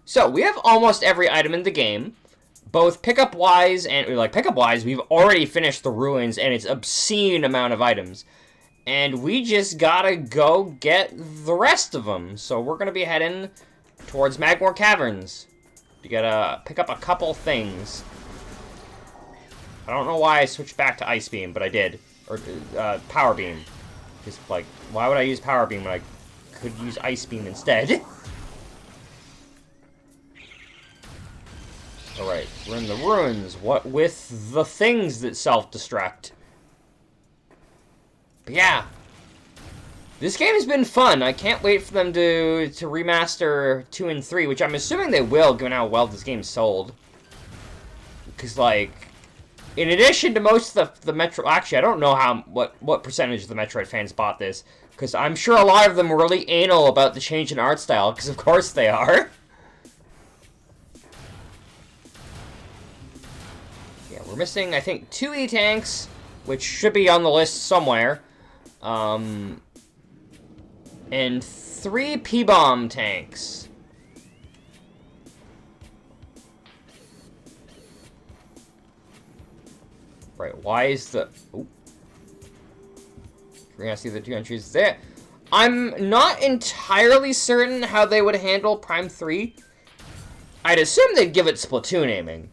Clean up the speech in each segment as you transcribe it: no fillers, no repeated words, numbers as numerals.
So, we have almost every item in the game. Both pickup-wise and, like, pickup-wise, we've already finished the ruins, and it's obscene amount of items. And we just gotta go get the rest of them. So we're gonna be heading towards Magmore Caverns. You gotta pick up a couple things. I don't know why I switched back to Ice Beam, but I did. Or, Power Beam. Just, like, why would I use Power Beam when I could use Ice Beam instead? Alright, we're in the ruins. What with the things that self-destruct? But yeah. This game has been fun. I can't wait for them to remaster 2 and 3, which I'm assuming they will, given how well this game sold. Because, like, in addition to most of the Metro... Actually, I don't know what percentage of the Metroid fans bought this, because I'm sure a lot of them were really anal about the change in art style, because of course they are. Yeah, we're missing, I think, 2 E-Tanks, which should be on the list somewhere. And 3 P-Bomb tanks. Right, why is the... Oh. We're gonna see the 2 entries there. I'm not entirely certain how they would handle Prime 3. I'd assume they'd give it Splatoon aiming.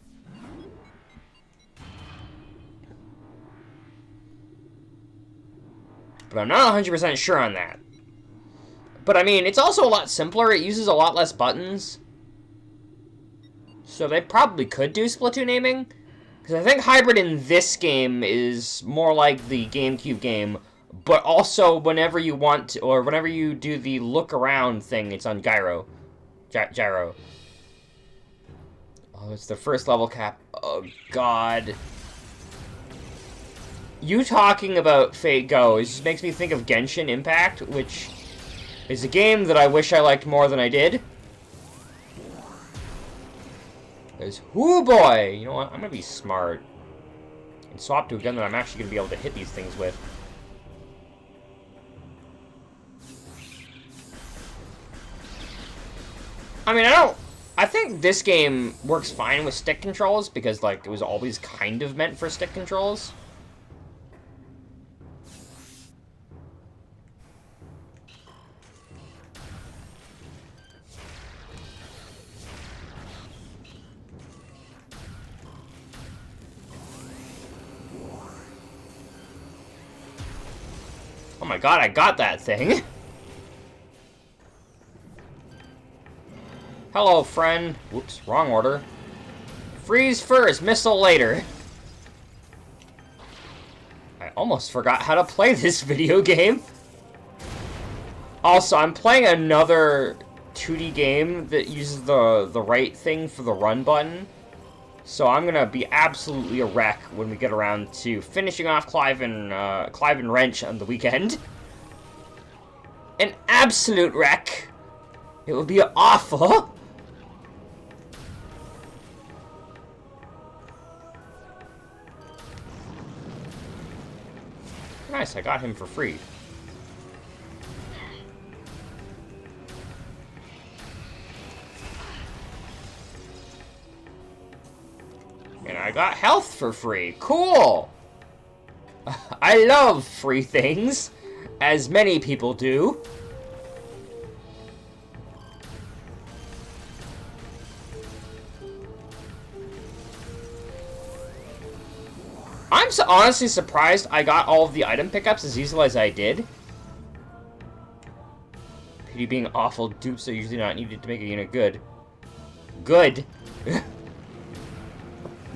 But I'm not 100% sure on that. But, I mean, it's also a lot simpler. It uses a lot less buttons. So they probably could do Splatoon aiming. Because I think Hybrid in this game is more like the GameCube game. But also, whenever you want to, or whenever you do the look around thing, it's on gyro. Gyro. Oh, it's the first level cap. Oh, God. You talking about Fate Go just makes me think of Genshin Impact, which... it's a game that I wish I liked more than I did. There's Hoo Boy! You know what? I'm gonna be smart. And swap to a gun that I'm actually gonna be able to hit these things with. I mean, I think this game works fine with stick controls, because, like, it was always kind of meant for stick controls. Oh my god, I got that thing! Hello, friend. Whoops, wrong order. Freeze first, missile later. I almost forgot how to play this video game. Also, I'm playing another 2D game that uses the right thing for the run button. So I'm gonna be absolutely a wreck when we get around to finishing off Clive and Wrench on the weekend. An absolute wreck. It will be awful. Nice, I got him for free. And I got health for free. Cool! I love free things, as many people do. I'm honestly surprised I got all of the item pickups as easily as I did. Pity being awful, dupes are usually not needed to make a unit good. Good.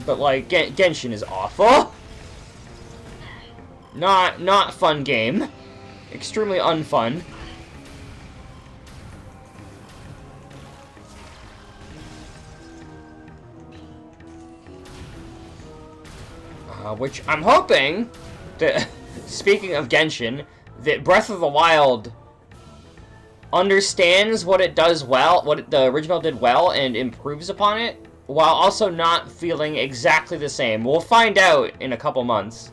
But, like, Genshin is awful. Not fun game. Extremely unfun. Which I'm hoping that, speaking of Genshin, that Breath of the Wild understands what it does well, what the original did well, and improves upon it, while also not feeling exactly the same. We'll find out in a couple months.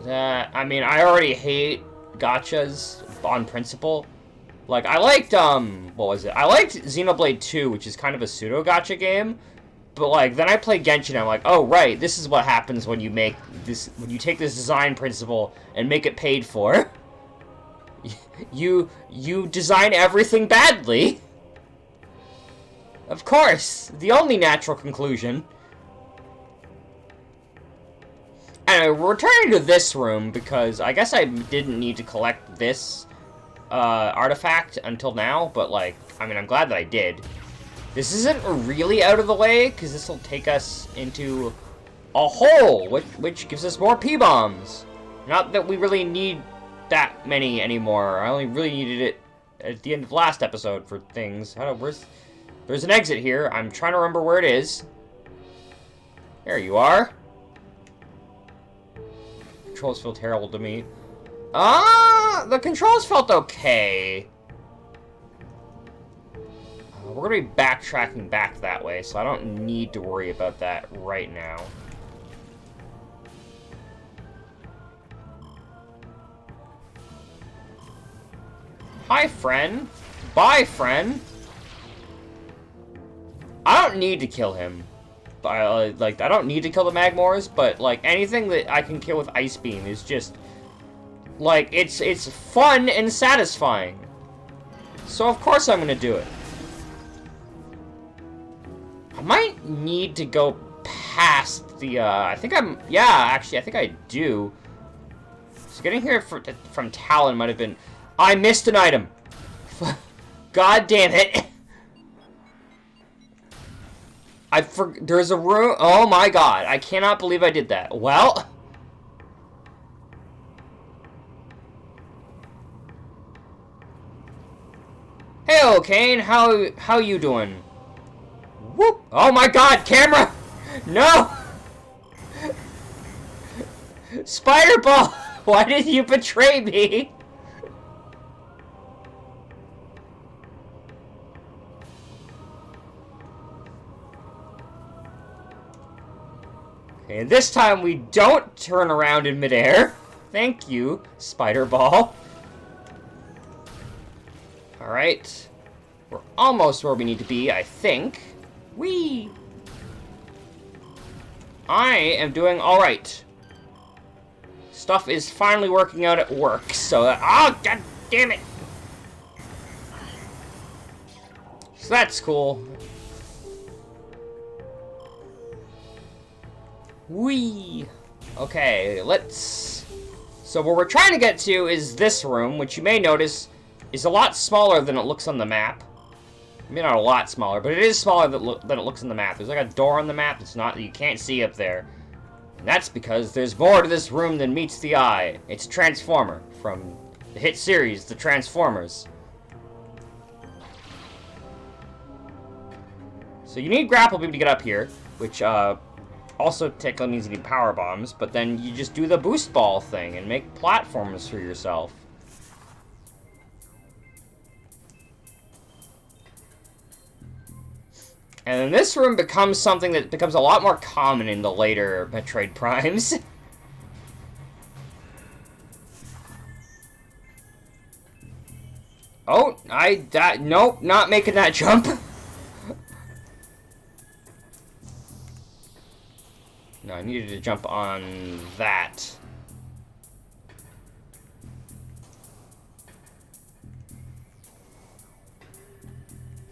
I mean, I already hate gachas on principle. Like, I liked, what was it? I liked Xenoblade 2, which is kind of a pseudo-gacha game. But, like, then I played Genshin, I'm like, oh, right, this is what happens when you make this, when you take this design principle and make it paid for. You design everything badly. Of course, the only natural conclusion. Anyway, we're returning to this room because I guess I didn't need to collect this artifact until now, but, like, I mean, I'm glad that I did. This isn't really out of the way, because this will take us into a hole, which gives us more P-bombs. Not that we really need that many anymore. I only really needed it at the end of last episode for things. There's an exit here. I'm trying to remember where it is. There you are. Controls feel terrible to me. The controls felt okay. We're gonna be backtracking back that way, so I don't need to worry about that right now. Hi, friend. Bye, friend. I don't need to kill him. Like, I don't need to kill the Magmors, but, like, anything that I can kill with Ice Beam is just, like, it's fun and satisfying. So, of course I'm gonna do it. I might need to go past the, I think I do. So getting here from Talon might have been... I missed an item! God damn it! There's a room... Oh my god, I cannot believe I did that. Well... Hey, Kane, how you doing? Whoop! Oh my god, camera! No! Spider-Ball! Why did you betray me? Okay, this time we don't turn around in midair. Thank you, Spider-Ball. Alright. We're almost where we need to be, I think. Whee! I am doing alright. Stuff is finally working out at work, so that... Oh, god damn it! So that's cool. Whee! Okay, let's... So what we're trying to get to is this room, which you may notice is a lot smaller than it looks on the map. I mean, not a lot smaller, but it is smaller than it looks on the map. There's like a door on the map that's not, you can't see up there. And that's because there's more to this room than meets the eye. It's a Transformer from the hit series, The Transformers. So you need grapple beam to get up here, which also technically means you need power bombs, but then you just do the boost ball thing and make platforms for yourself. And then this room becomes something that becomes a lot more common in the later Metroid Primes. Oh, nope, not making that jump. No, I needed to jump on that.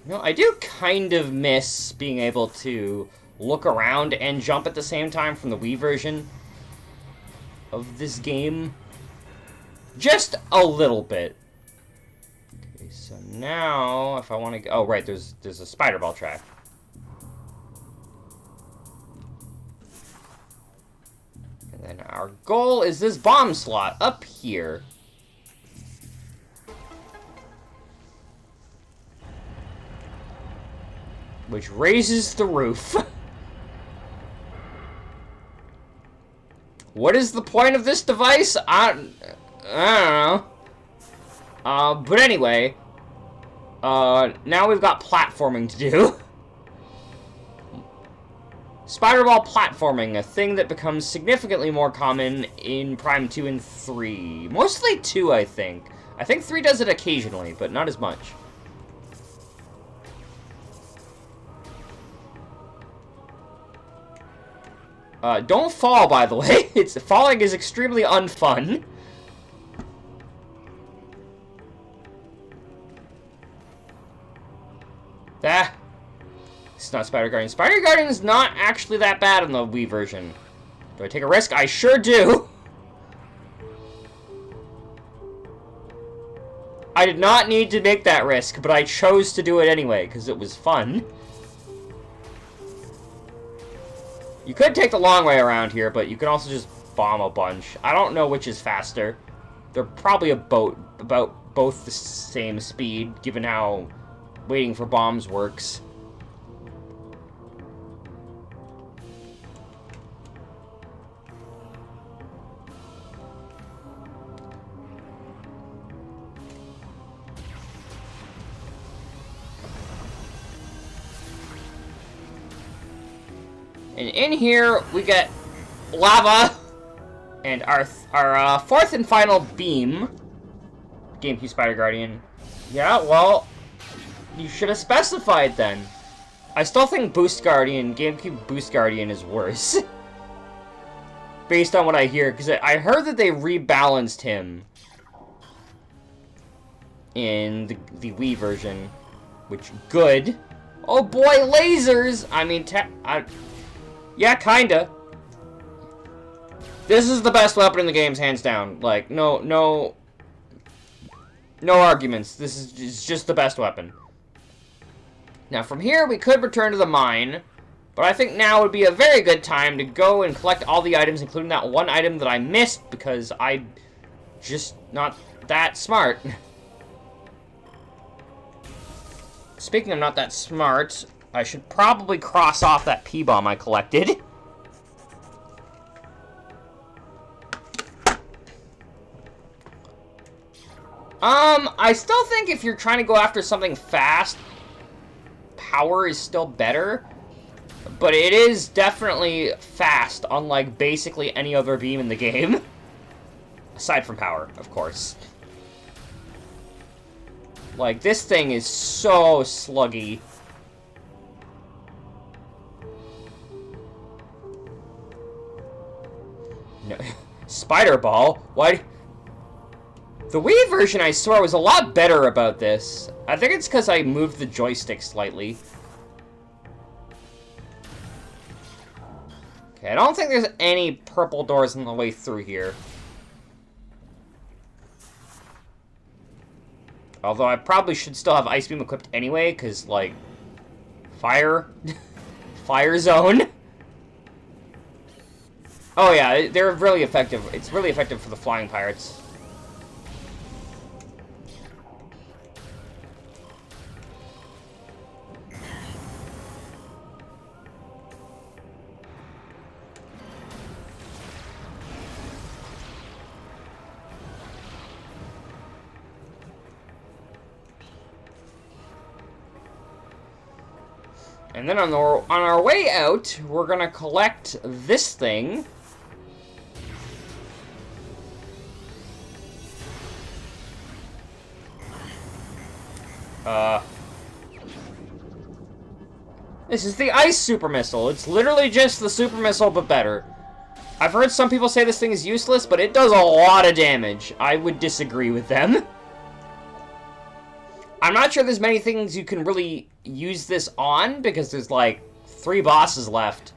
You know, I do kind of miss being able to look around and jump at the same time from the Wii version of this game. Just a little bit. Okay, so now, if I want to go... Oh, right, there's a spider ball track. And then our goal is this bomb slot up here. Which raises the roof. What is the point of this device? I don't know. But anyway, now we've got platforming to do. Spider ball platforming, a thing that becomes significantly more common in Prime 2 and 3. Mostly 2, I think. I think 3 does it occasionally, but not as much. Don't fall, by the way. Falling is extremely unfun. Ah. It's not Spider Guardian. Spider Guardian is not actually that bad in the Wii version. Do I take a risk? I sure do. I did not need to make that risk, but I chose to do it anyway, because it was fun. You could take the long way around here, but you can also just bomb a bunch. I don't know which is faster. They're probably about both the same speed, given how waiting for bombs works. And in here, we get lava, and our fourth and final beam. GameCube Spider Guardian. Yeah, well, you should have specified then. I still think GameCube Boost Guardian is worse. Based on what I hear, because I heard that they rebalanced him in the Wii version, which, good. Oh boy, lasers! I mean, yeah, kinda. This is the best weapon in the games, hands down. Like, no arguments. This is just the best weapon. Now, from here, we could return to the mine, but I think now would be a very good time to go and collect all the items, including that one item that I missed, because I'm just not that smart. Speaking of not that smart, I should probably cross off that P-bomb I collected. I still think if you're trying to go after something fast, power is still better. But it is definitely fast, unlike basically any other beam in the game. Aside from power, of course. Like, this thing is so sluggy. No. Spider Ball? Why? The Wii version, I swear, was a lot better about this. I think it's because I moved the joystick slightly. Okay, I don't think there's any purple doors on the way through here. Although I probably should still have Ice Beam equipped anyway, because, like, fire. Fire zone. Oh yeah, they're really effective. It's really effective for the flying pirates. And then on our way out, we're gonna collect this thing. This is the ice super missile. It's literally just the super missile, but better. I've heard some people say this thing is useless, but it does a lot of damage. I would disagree with them. I'm not sure there's many things you can really use this on, because there's, like, 3 bosses left.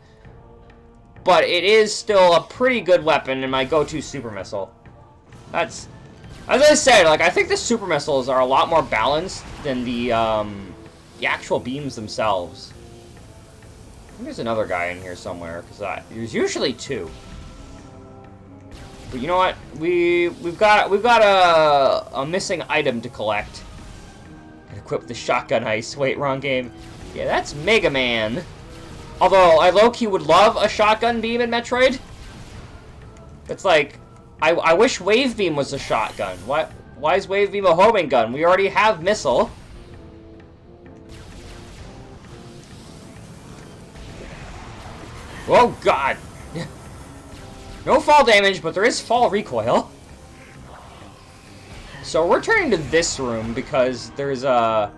But it is still a pretty good weapon, and my go-to super missile. That's... As I said, like, I think the super missiles are a lot more balanced than the actual beams themselves. I think there's another guy in here somewhere, because there's usually 2. But you know what? We've got a missing item to collect. Equip the shotgun ice. Wait, wrong game. Yeah, that's Mega Man. Although, I low-key would love a shotgun beam in Metroid. It's like, I wish Wave Beam was a shotgun. Why is Wave Beam a homing gun? We already have Missile. Oh, God. No fall damage, but there is fall recoil. So we're turning to this room because there's a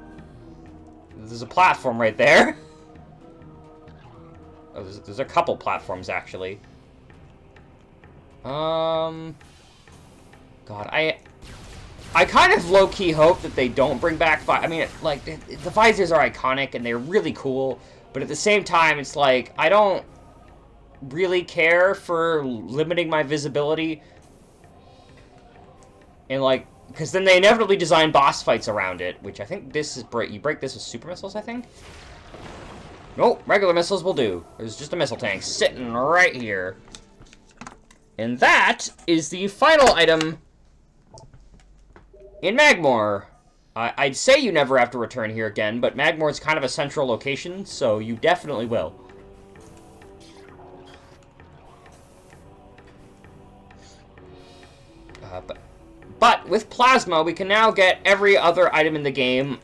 platform right there. Oh, there's a couple platforms, actually. God, I kind of low-key hope that they don't bring back... I mean, like, the visors are iconic, and they're really cool, but at the same time, it's like, I don't really care for limiting my visibility. And, like, because then they inevitably design boss fights around it, which I think this is... You break this with super missiles, I think? Nope, regular missiles will do. There's just a missile tank sitting right here. And that is the final item in Magmore. I'd say you never have to return here again, but Magmore is kind of a central location, so you definitely will. But with Plasma, we can now get every other item in the game,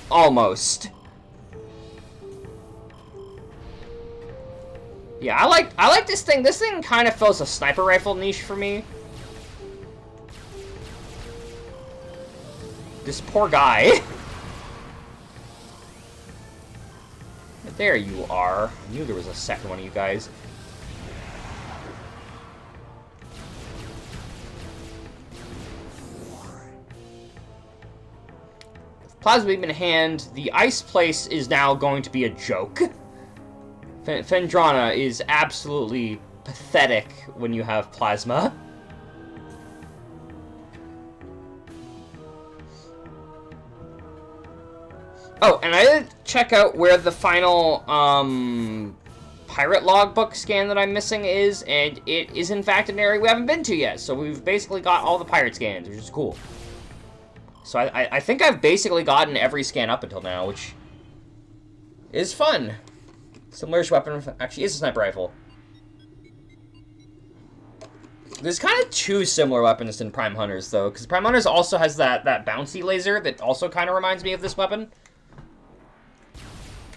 almost. Yeah, I like this thing. This thing kind of fills a sniper rifle niche for me. This poor guy. There you are. I knew there was a second one of you guys. Plasma beam in hand, the ice place is now going to be a joke. Phendrana is absolutely pathetic when you have Plasma. Oh, and I did check out where the final pirate logbook scan that I'm missing is, and it is in fact an area we haven't been to yet, so we've basically got all the pirate scans, which is cool. So I think I've basically gotten every scan up until now, which is fun. Similar-ish weapon actually is a sniper rifle. There's kind of two similar weapons in Prime Hunters, though, because Prime Hunters also has that bouncy laser that also kind of reminds me of this weapon.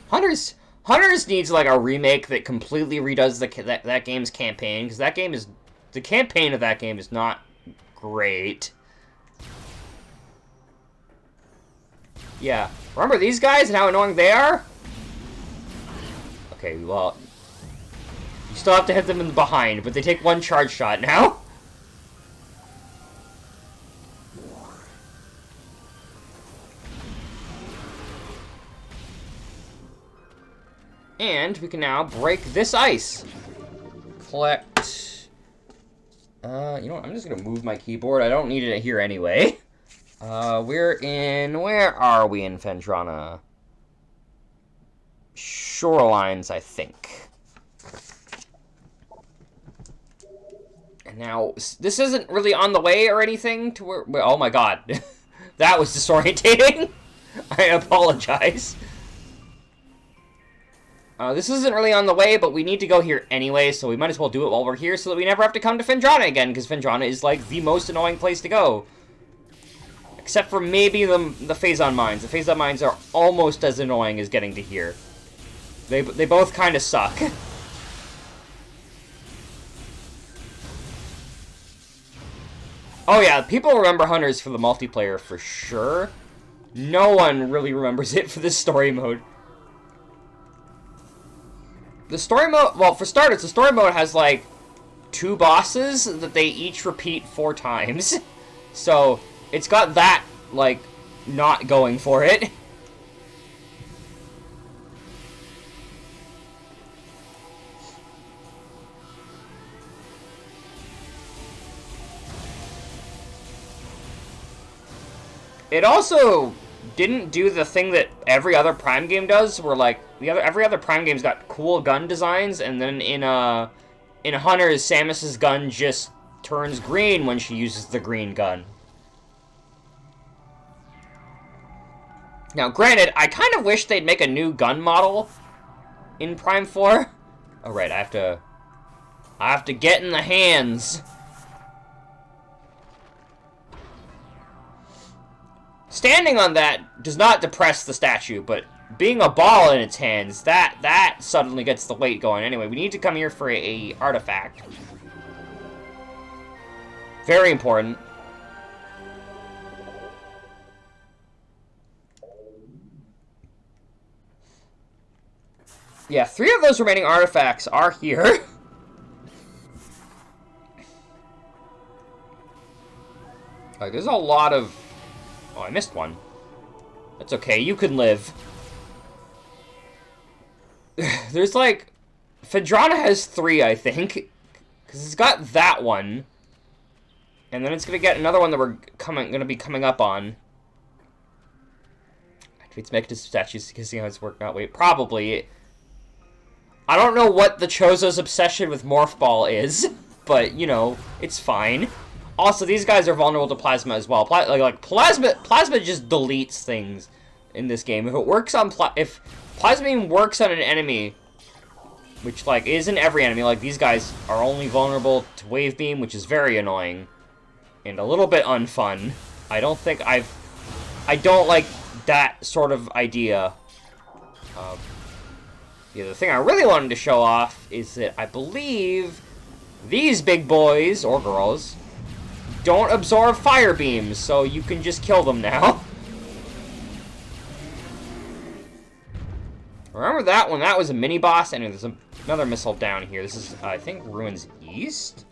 Hunters needs, like, a remake that completely redoes that game's campaign, because the campaign of that game is not great. Yeah. Remember these guys and how annoying they are? Okay, well... You still have to hit them in the behind, but they take one charge shot now. And we can now break this ice. Collect... you know what? I'm just gonna move my keyboard. I don't need it here anyway. Where are we in Phendrana? Shorelines, I think. And now, this isn't really on the way or anything to where... Oh my god. That was disorientating. I apologize. This isn't really on the way, but we need to go here anyway, so we might as well do it while we're here so that we never have to come to Phendrana again, because Phendrana is, like, the most annoying place to go. Except for maybe the Phazon Mines. The Phazon Mines are almost as annoying as getting to here. They both kind of suck. Oh yeah, people remember Hunters for the multiplayer for sure. No one really remembers it for the story mode. The story mode, well, for starters, the story mode has, like, 2 bosses that they each repeat 4 times. So... it's got that, like, not going for it. It also didn't do the thing that every other Prime game does, where, like, every other Prime game's got cool gun designs, and then in Hunters, Samus's gun just turns green when she uses the green gun. Now, granted, I kind of wish they'd make a new gun model in Prime 4. Oh, right, I have to get in the hands. Standing on that does not depress the statue, but being a ball in its hands, that suddenly gets the weight going. Anyway, we need to come here for a artifact. Very important. Yeah, 3 of those remaining artifacts are here. Like, there's a lot of... Oh, I missed one. That's okay, you can live. There's, like... Phendrana has 3, I think. Because it's got that one. And then it's going to get another one that we're going to be coming up on. Activates mechanism statues to see how it's working out. Wait, probably. I don't know what the Chozo's obsession with Morph Ball is. But, you know, it's fine. Also, these guys are vulnerable to Plasma as well. Plasma just deletes things in this game. If it works on... If Plasma Beam works on an enemy... Which, like, isn't every enemy. Like, these guys are only vulnerable to Wave Beam, which is very annoying. And a little bit unfun. I don't like that sort of idea. Yeah, the thing I really wanted to show off is that I believe these big boys, or girls, don't absorb fire beams, so you can just kill them now. Remember that one? That was a mini-boss, and there's another missile down here. This is, I think, Ruins East?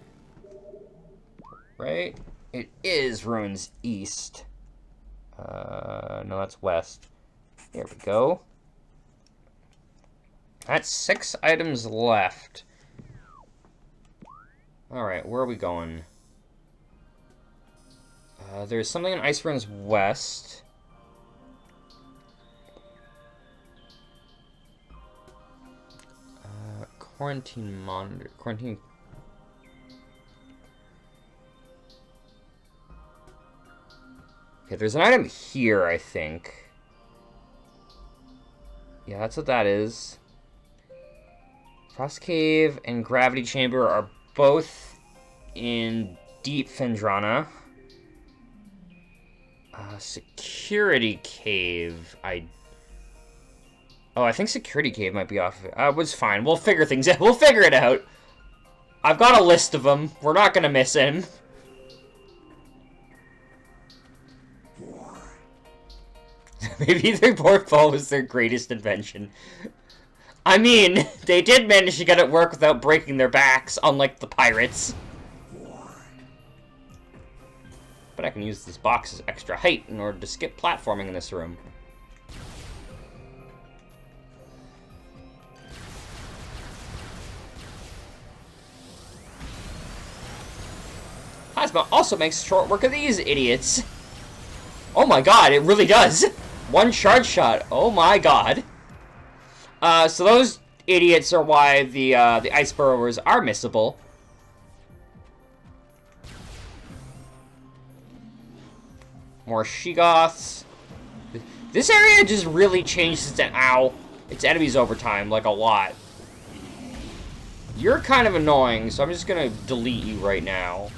Right? It is Ruins East. No, that's West. There we go. That's 6 items left. Alright, where are we going? There's something in Ice Ruins West. Quarantine monitor. Quarantine. Okay, there's an item here, I think. Yeah, that's what that is. Frost Cave and Gravity Chamber are both in Deep Phendrana. Security Cave, Oh, I think Security Cave might be off. It was fine. We'll figure things out. We'll figure it out. I've got a list of them. We're not gonna miss him. Maybe their Morph Ball was their greatest invention. I mean, they did manage to get it work without breaking their backs, unlike the pirates. But I can use this box as extra height in order to skip platforming in this room. Plasma also makes short work of these idiots. Oh my god, it really does. One charge shot. Oh my god. So those idiots are why the Ice Burrowers are missable. More Sheegoths. This area just really changes its enemies over time, like a lot. You're kind of annoying, so I'm just gonna delete you right now.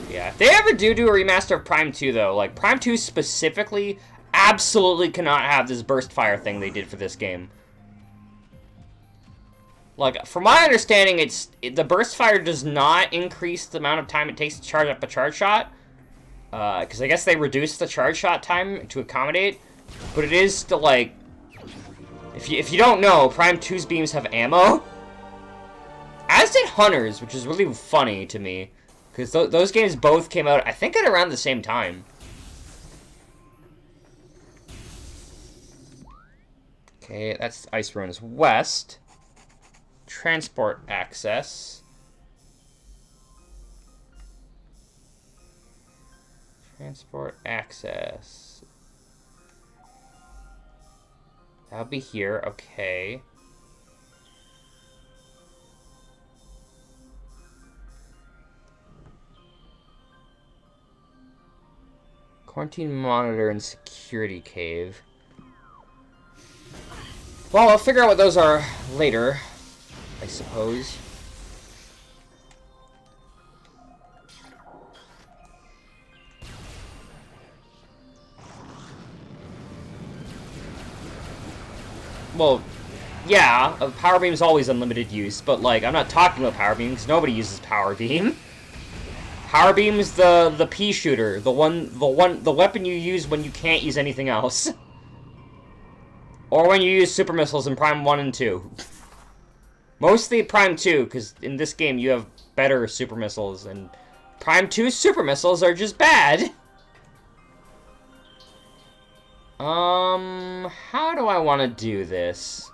Yeah, if they ever do a remaster of Prime 2, though, like, Prime 2 specifically absolutely cannot have this burst fire thing they did for this game. Like, from my understanding, the burst fire does not increase the amount of time it takes to charge up a charge shot. Because I guess they reduced the charge shot time to accommodate. But it is still, like... If you don't know, Prime 2's beams have ammo. As did Hunter's, which is really funny to me. Because those games both came out, I think, at around the same time. Okay, that's Ice Ruins West. Transport access. Transport access. That'll be here, okay. Quarantine monitor and security cave. Well, I'll figure out what those are later, I suppose. Well, yeah, power beam's always unlimited use, but, like, I'm not talking about power beam, because nobody uses power beam. Power beam's the pea shooter, the weapon you use when you can't use anything else. Or when you use super missiles in Prime 1 and 2. Mostly Prime 2, because in this game you have better super missiles, and Prime 2 super missiles are just bad. How do I want to do this?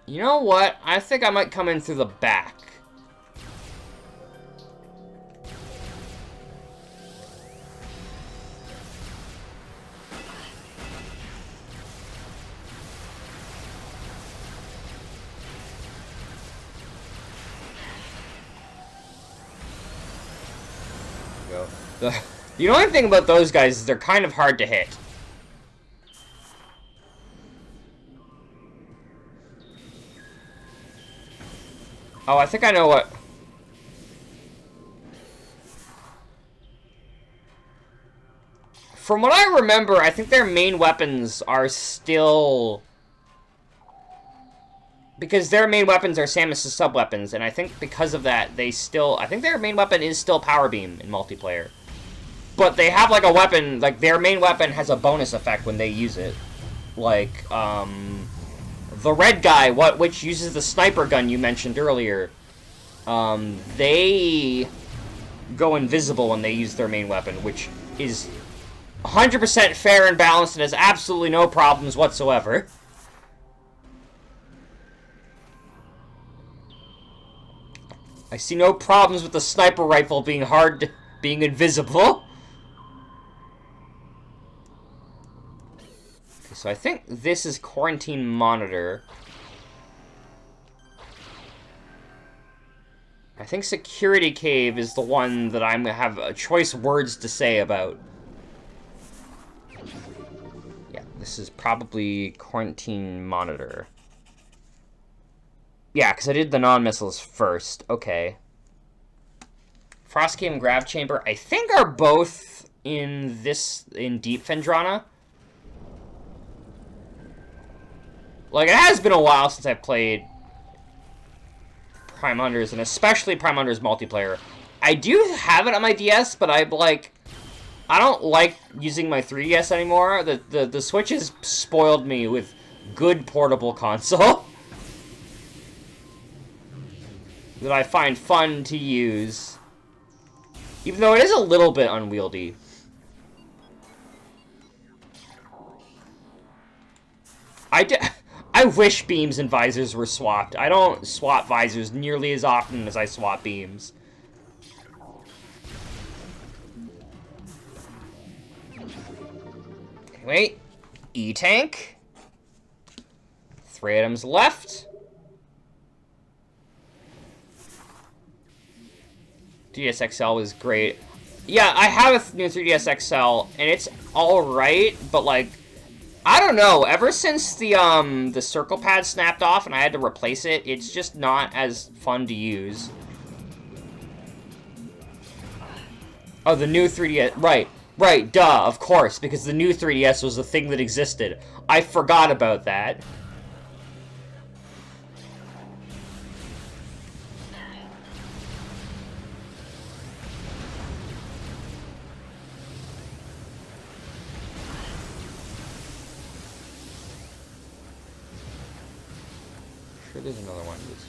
You know what? I think I might come in through the back. The only thing about those guys is they're kind of hard to hit. Oh, I think I know what... From what I remember, I think their main weapons are still... Because their main weapons are Samus's sub-weapons, and I think because of that, they still... I think their main weapon is still Power Beam in multiplayer. But they have, like, a weapon... Like, their main weapon has a bonus effect when they use it. Like, the red guy, which uses the sniper gun you mentioned earlier, they go invisible when they use their main weapon, which is 100% fair and balanced and has absolutely no problems whatsoever. I see no problems with the sniper rifle being invisible. Okay, so I think this is Quarantine Monitor. I think Security Cave is the one that I'm gonna have choice words to say about. Yeah, this is probably Quarantine Monitor. Yeah, because I did the non-missiles first. Okay. Frost Cave and Grav Chamber, I think, are both in Deep Phendrana. Like, it has been a while since I played Prime Hunters, and especially Prime Hunters multiplayer. I do have it on my DS, but I don't like using my 3DS anymore. The Switch has spoiled me with good portable console that I find fun to use, even though it is a little bit unwieldy. I wish beams and visors were swapped. I don't swap visors nearly as often as I swap beams. Wait. E-Tank. 3 items left. 3DS XL was great. Yeah, I have a new 3DS XL, and it's alright, but, like, I don't know. Ever since the circle pad snapped off and I had to replace it, it's just not as fun to use. Oh, the new 3DS. Right, duh, of course, because the new 3DS was a thing that existed. I forgot about that. Sure, there's another one of these.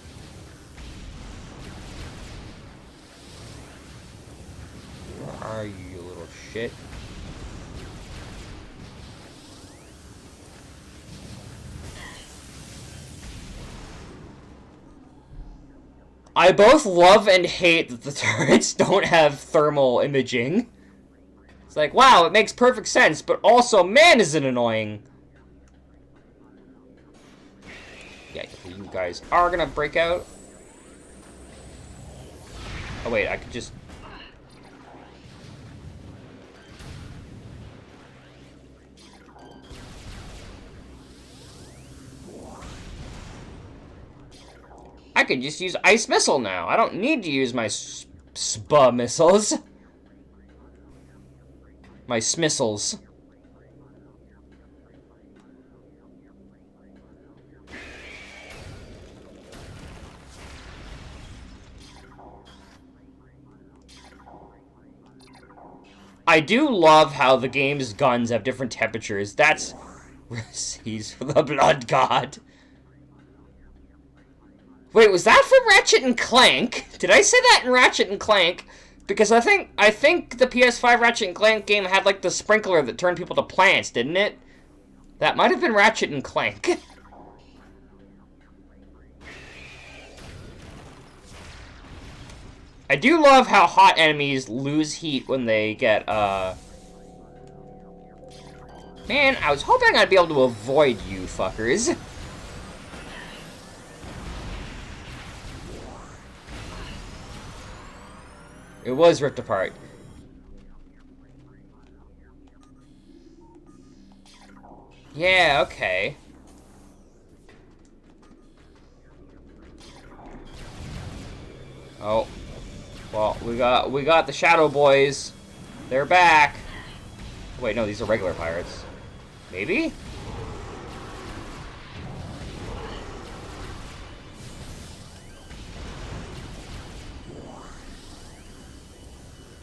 Where are you, you little shit? I both love and hate that the turrets don't have thermal imaging. It's like, wow, it makes perfect sense, but also, man, is it annoying. Yeah, you guys are gonna break out. Oh, wait, I could just... I could just use Ice Missile now. I don't need to use my SPA missiles. My Smissles. I do love how the game's guns have different temperatures. That's... He's the blood god. Wait, was that from Ratchet and Clank? Did I say that in Ratchet and Clank? Because I think the PS5 Ratchet and Clank game had, like, the sprinkler that turned people to plants, didn't it? That might have been Ratchet and Clank. I do love how hot enemies lose heat when they get, Man, I was hoping I'd be able to avoid you fuckers. It was ripped apart. Yeah, okay. Oh. Well, we got the Shadow Boys. They're back. Wait, no, these are regular pirates. Maybe?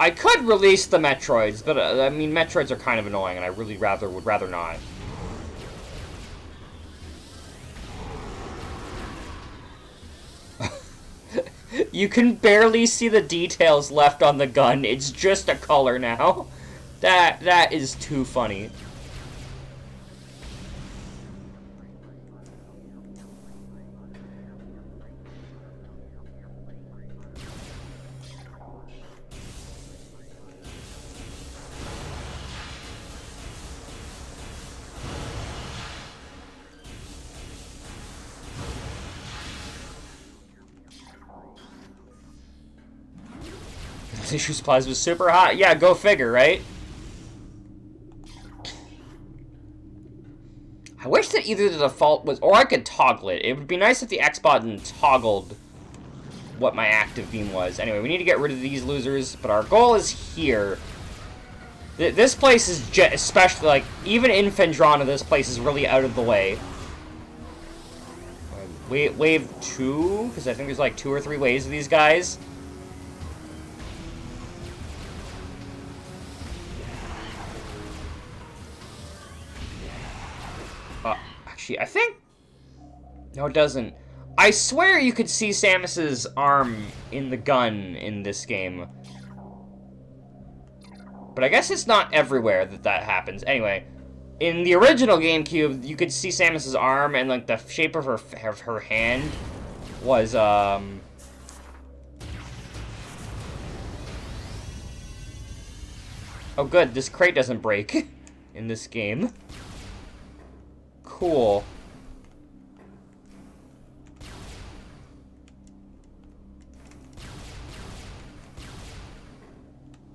I could release the Metroids, but I mean, Metroids are kind of annoying, and I really would rather not. You can barely see the details left on the gun. It's just a color now. That is too funny. Tissue supplies was super hot. Yeah, go figure, right? I wish that either the default was, or I could toggle it. It would be nice if the X button toggled what my active beam was. Anyway, we need to get rid of these losers, but our goal is here. This place is especially, like, even in Fendrana, this place is really out of the way. Wave 2, because I think there's like 2 or 3 waves of these guys. Actually, I think... No, it doesn't. I swear you could see Samus's arm in the gun in this game. But I guess it's not everywhere that happens. Anyway, in the original GameCube, you could see Samus's arm, and like the shape of her hand was Oh good, this crate doesn't break in this game. Cool.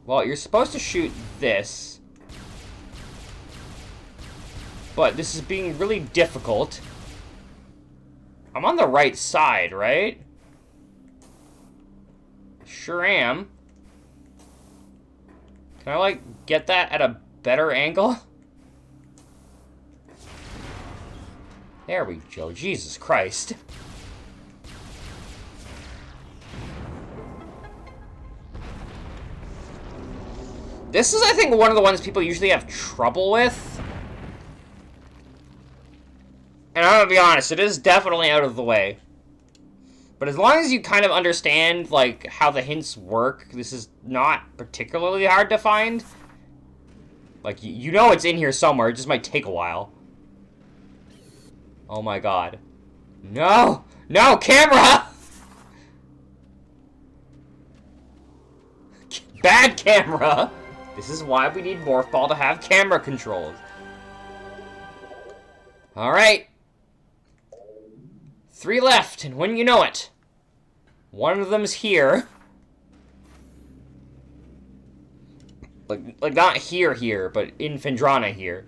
Well, you're supposed to shoot this. But this is being really difficult. I'm on the right side, right? Sure am. Can I, like, get that at a better angle? There we go. Jesus Christ. This is, I think, one of the ones people usually have trouble with. And I'm gonna be honest, it is definitely out of the way. But as long as you kind of understand, like, how the hints work, this is not particularly hard to find. Like, you know it's in here somewhere, it just might take a while. Oh my god. No! No, camera! Bad camera! This is why we need Morph Ball to have camera controls. Alright. 3 left, and when you know it, one of them's here. Like not here, but in Fendrana here.